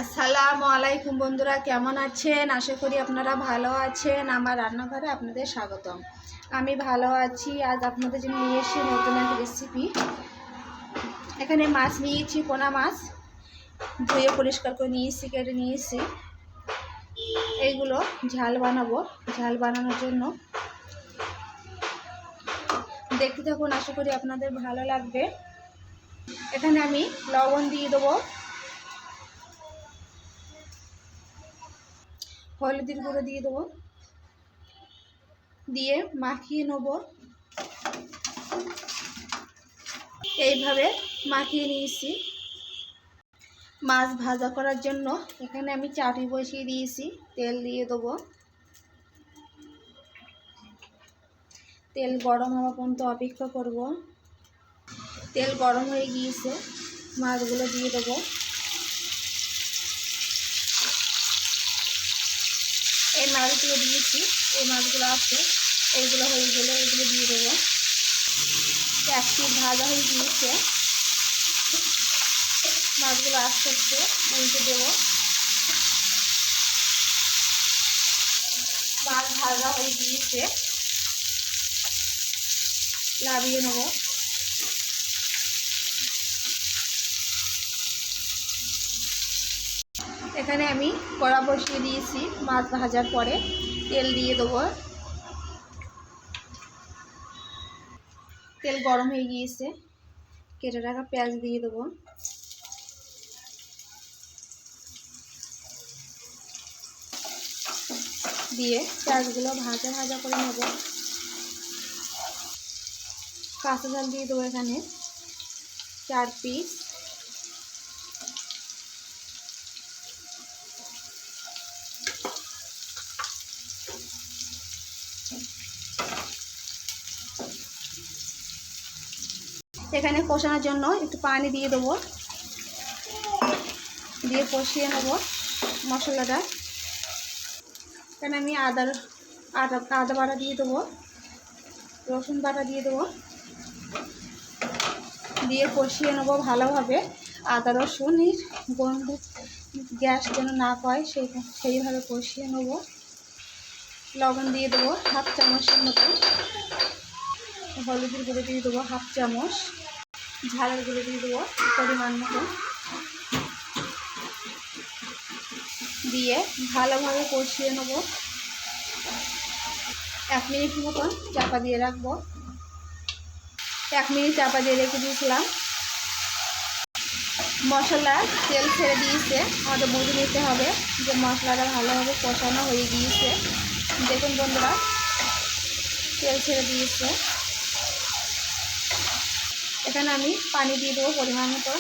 আসসালামু আলাইকুম বন্ধুরা, কেমন আছেন? আশা করি আপনারা ভালো আছেন। আমার রান্নাঘরে আপনাদের স্বাগতম। আমি ভালো আছি। আজ আপনাদের জন্য নিয়ে এসেছি নতুন একটা রেসিপি। এখানে মাছ নিয়েছি, পোনা মাছ ধুয়ে পরিষ্কার করে নিয়েছি, কেটে নিয়েছি। এইগুলো ঝাল বানাবো। ঝাল বানানোর জন্য দেখতে থাকুন, আশা করি আপনাদের ভালো লাগবে। এখানে আমি লবণ দিয়ে দেবো, হলুদের গুঁড়ো দিয়ে দেবো, দিয়ে মাখিয়ে নেব। এইভাবে মাখিয়ে নিয়েছি। মাছ ভাজা করার জন্য এখানে আমি চাটনি বসিয়ে দিয়েছি। তেল দিয়ে দেবো। তেল গরম হওয়া পর্যন্ত অপেক্ষা করব। তেল গরম হয়ে গিয়েছে, মাছগুলো দিয়ে দেবো। এই মাছগুলো দিয়েছি, এই মাছগুলো আছে, এইগুলো হয়ে গেলে এগুলো দিয়ে দেবো। এক পিঠ ভাজা হয়ে গিয়েছে, মাছগুলো আস্তে আস্তে উল্টে দেবো। মাছ ভাজা হয়ে গিয়েছে, নামিয়ে নেব। এখানে আমি কড়া বসিয়ে দিয়েছি। মাছ ভাজার পরে তেল দিয়ে দেবো। তেল গরম হয়ে গিয়েছে, কেটে রাখা পেঁয়াজ দিয়ে দেবো। দিয়ে পেঁয়াজগুলো ভাজা ভাজা করে নেব। কাঁচা ঝাল দিয়ে দেবো এখানে 4 পিস। এখানে কষানোর জন্য একটু পানি দিয়ে দেবো, দিয়ে কষিয়ে নেব মশলাটা। এখানে আমি আদা বাটা দিয়ে দেবো, রসুন বাটা দিয়ে দেবো, দিয়ে কষিয়ে নেব ভালোভাবে। আদা রসুনের গন্ধ গ্যাস যেন না পায় সেইভাবে কষিয়ে নেব। লবণ দিয়ে দেবো 1/2 চামচের মতো, হলুদের গুঁড়ো দিয়ে দেবো 1/2 চামচ, ঝালের গুঁড়ো দিয়ে দেবো পরিমাণ মতো, দিয়ে ভালোভাবে কষিয়ে নেব। 1 মিনিট মতন চাপা দিয়ে রাখবো। 1 মিনিট চাপা দিয়ে রেখে দিয়েছিলাম। মশলা তেল ছেড়ে দিয়েছে, আমাদের বুঝে নিতে হবে যে মশলাটা ভালোভাবে কষানো হয়ে গিয়েছে। দেখুন বন্ধুরা, তেল ছেড়ে দিয়েছে। এখানে আমি পানি দিয়ে দেবো পরিমাণ মতো।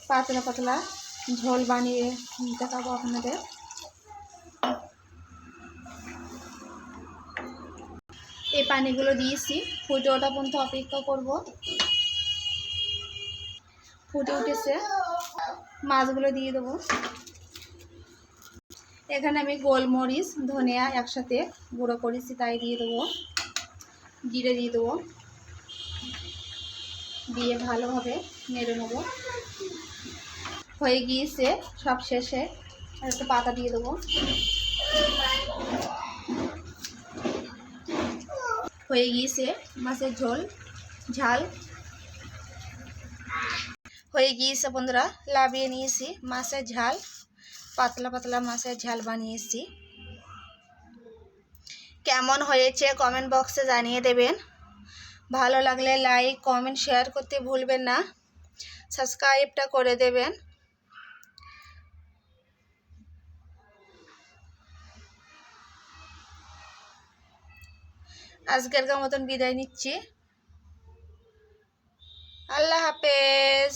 পাতলা পাতলা ঝোল বানিয়ে দেখাবো আপনাদের। এই পানিগুলো দিয়েছি, ফুটে ওঠা পর্যন্ত অপেক্ষা করব। ফুটে উঠেছে, মাছগুলো দিয়ে দেবো। এখানে আমি গোলমরিচ ধনিয়া একসাথে গুঁড়ো করেছি, তাই দিয়ে দেবো। জিরে দিয়ে দেবো, দিয়ে ভালোভাবে নেড়ে নেব। হয়ে গিয়েছে, সব শেষে আর একটু পাতা দিয়ে দেবো। হয়ে গিয়েছে মাছের ঝাল হয়ে গিয়েছে বন্ধুরা। লাভিয়ে নিয়েছি মাছের ঝাল, পাতলা পাতলা মাছের ঝাল বানিয়েছি। কেমন হয়েছে কমেন্ট বক্সে জানিয়ে দেবেন। ভালো লাগলে লাইক কমেন্ট শেয়ার করতে ভুলবেন না, সাবস্ক্রাইবটা করে দেবেন। আজকের মতন বিদায় নিচ্ছি। আল্লাহ হাফেজ।